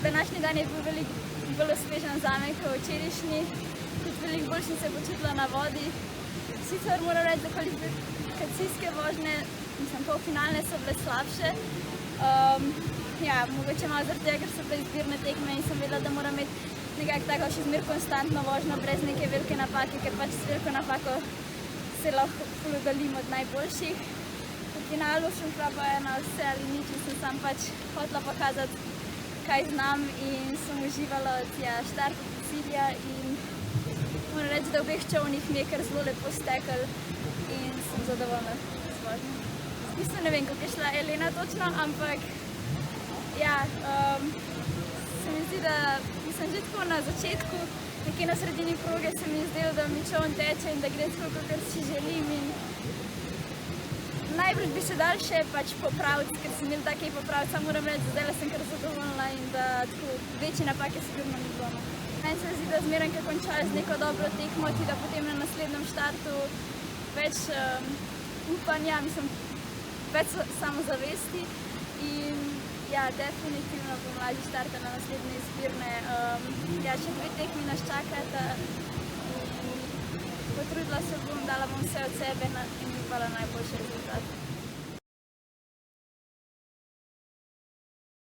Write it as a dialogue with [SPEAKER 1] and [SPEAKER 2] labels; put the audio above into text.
[SPEAKER 1] današnji dan je bil veliko bolj uspešen zame kot včerajšnji. Tudi veliko bolj sem se počutila na vodi. Sicer moram reči, da kvalifikacijske vožnje, polfinalne so bile slabše. Mogoče malo zaradi tega, ker so bile izbirne tekme in sem vedela, da moram imeti nekako tako še zmer konstantno vožnjo brez neke velike napake, ker pač s veliko napako se lahko oddaljim od najboljših. V finalu sem probala na vse ali nič in sem sam pač hotela pokazati, kaj znam in sem uživala od štarta do cilja in moram reči, da v obeh čolnih mi je kar zelo lepo stekel in sem zadovoljna z vožnjo. V bistvu ne vem, kako je šla Elena točno, ampak se mi zdi, da sem že tako na začetku, nekje na sredini proge se mi je zdelo, da mi čoln teče in da gre tako, kakor si želim in najbrž bi se dal še pač popraviti, ker sem imel takej popraviti, samo moram reči, da zdaj sem kar zadovoljna in da tako večje napake sigurno ni bilo. Meni se zdi, da zmeraj, ko končaš z neko dobro tekmo, ti da potem na naslednjem štartu več upanja, več samozavesti in definitivno bom lažje štartala na naslednje izbirne. Še 2 tekmi nas čakata. Potrudila se bom, dala bom vse od sebe in upala najboljši rezultat.